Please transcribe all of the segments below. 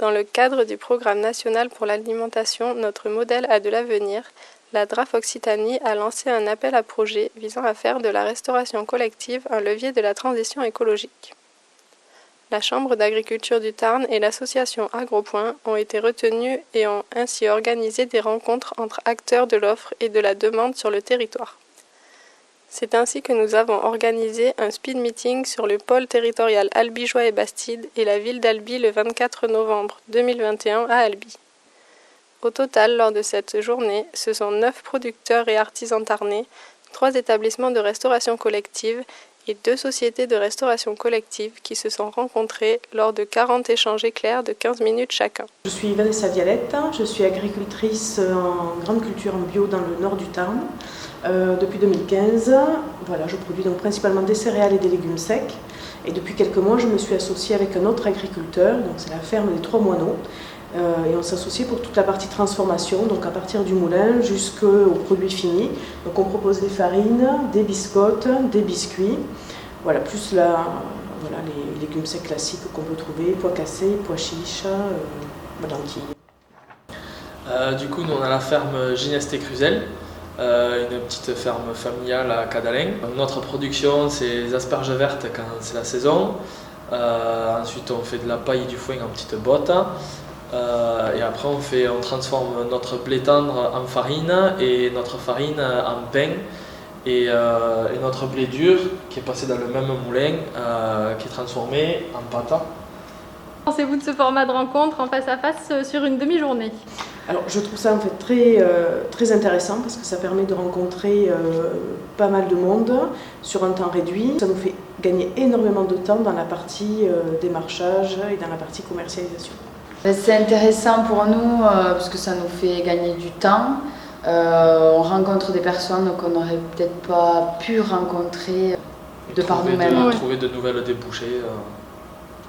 Dans le cadre du programme national pour l'alimentation Notre modèle a de l'avenir, la DRAF Occitanie a lancé un appel à projets visant à faire de la restauration collective un levier de la transition écologique. La Chambre d'agriculture du Tarn et l'association Agropoint ont été retenus et ont ainsi organisé des rencontres entre acteurs de l'offre et de la demande sur le territoire. C'est ainsi que nous avons organisé un speed meeting sur le pôle territorial albigeois et Bastide et la ville d'Albi le 24 novembre 2021 à Albi. Au total, lors de cette journée, ce sont 9 producteurs et artisans tarnais, 3 établissements de restauration collective et 2 sociétés de restauration collective qui se sont rencontrés lors de 40 échanges éclairs de 15 minutes chacun. Je suis Vanessa Vialette, je suis agricultrice en grande culture en bio dans le nord du Tarn depuis 2015. Voilà, je produis donc principalement des céréales et des légumes secs. Et depuis quelques mois, je me suis associée avec un autre agriculteur, donc c'est la ferme des Trois Moineaux. Et on s'associe pour toute la partie transformation, donc à partir du moulin jusqu'aux produits finis. Donc on propose des farines, des biscottes, des biscuits, voilà, plus les légumes secs classiques qu'on peut trouver, pois cassés, pois chiches, lentilles. Du coup, nous on a la ferme Gineste et Cruzel, une petite ferme familiale à Cadalin. Notre production, c'est les asperges vertes quand c'est la saison. Ensuite, on fait de la paille et du foin en petites bottes. Et après on transforme notre blé tendre en farine et notre farine en pain et notre blé dur qui est passé dans le même moulin qui est transformé en pâte. Pensez-vous de ce format de rencontre en face à face sur une demi-journée? Alors je trouve ça en fait très intéressant parce que ça permet de rencontrer pas mal de monde sur un temps réduit. Ça nous fait gagner énormément de temps dans la partie démarchage et dans la partie commercialisation. C'est intéressant pour nous parce que ça nous fait gagner du temps. On rencontre des personnes qu'on n'aurait peut-être pas pu rencontrer de par nous-mêmes. Trouver de nouvelles débouchés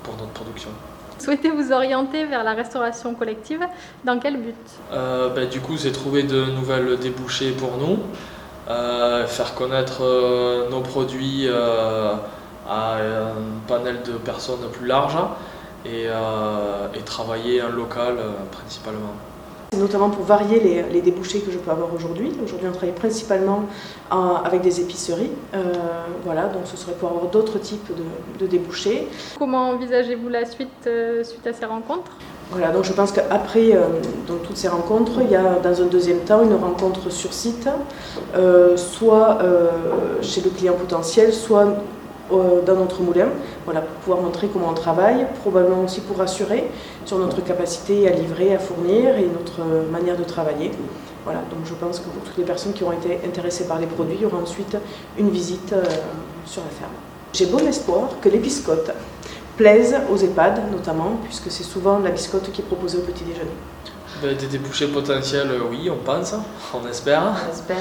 pour notre production. Souhaitez vous orienter vers la restauration collective, dans quel but? Du coup, c'est trouver de nouvelles débouchés pour nous, faire connaître nos produits à un panel de personnes plus large. Et travailler en local principalement. Notamment pour varier les débouchés que je peux avoir aujourd'hui. Aujourd'hui, on travaille principalement avec des épiceries. Voilà, donc ce serait pour avoir d'autres types de débouchés. Comment envisagez-vous la suite suite à ces rencontres? Voilà, donc je pense qu'après toutes ces rencontres, il y a dans un deuxième temps une rencontre sur site, soit chez le client potentiel, soit dans notre moulin, voilà, pour pouvoir montrer comment on travaille, probablement aussi pour rassurer sur notre capacité à livrer, à fournir et notre manière de travailler. Voilà, donc je pense que pour toutes les personnes qui auront été intéressées par les produits, il y aura ensuite une visite sur la ferme. J'ai bon espoir que les biscottes plaisent aux EHPAD notamment, puisque c'est souvent la biscotte qui est proposée au petit déjeuner. Des débouchés potentiels, oui, on pense, on espère. On espère.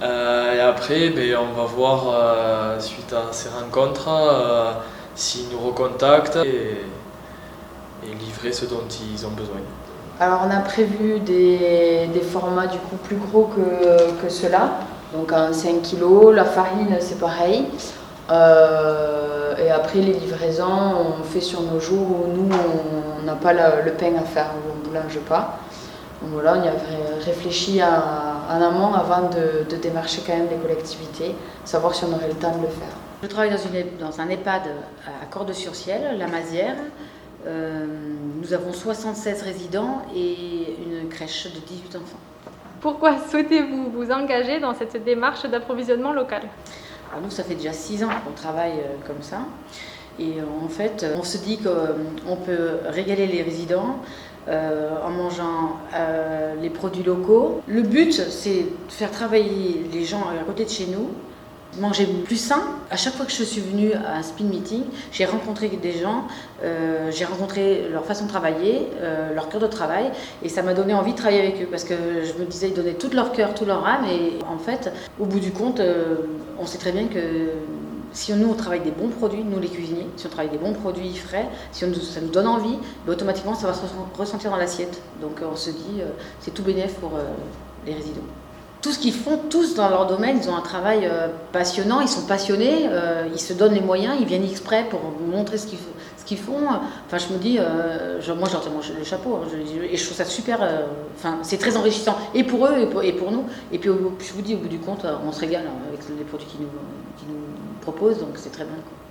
Et après, on va voir suite à ces rencontres s'ils nous recontactent et livrer ce dont ils ont besoin. Alors on a prévu des formats du coup plus gros que ceux-là, donc en 5 kg, la farine c'est pareil. Et après les livraisons on fait sur nos jours où nous on n'a pas le pain à faire, où on ne boulange pas. Donc voilà, on y avait réfléchi en amont avant de démarcher quand même les collectivités, savoir si on aurait le temps de le faire. Je travaille dans un EHPAD à Cordes-sur-Ciel, la Mazière. Nous avons 76 résidents et une crèche de 18 enfants. Pourquoi souhaitez-vous vous engager dans cette démarche d'approvisionnement local? Alors nous, ça fait déjà 6 ans qu'on travaille comme ça. Et en fait, on se dit qu'on peut régaler les résidents en mangeant les produits locaux. Le but, c'est de faire travailler les gens à côté de chez nous, manger plus sain. À chaque fois que je suis venue à un speed meeting, j'ai rencontré des gens, j'ai rencontré leur façon de travailler, leur cœur de travail, et ça m'a donné envie de travailler avec eux parce que je me disais ils donnaient tout leur cœur, tout leur âme, et en fait, au bout du compte, on sait très bien que si nous on travaille des bons produits, nous les cuisiniers, si on travaille des bons produits frais, si ça nous donne envie, automatiquement ça va se ressentir dans l'assiette. Donc on se dit c'est tout bénef pour les résidents. tout ce qu'ils font, tous dans leur domaine, ils ont un travail passionnant, ils sont passionnés, ils se donnent les moyens, ils viennent exprès pour montrer ce qu'ils font. Enfin, je me dis, moi j'en tire le chapeau, hein, et je trouve ça super, c'est très enrichissant, et pour eux et pour nous. Et puis je vous dis, au bout du compte, on se régale avec les produits qu'ils nous proposent, donc c'est très bien, quoi.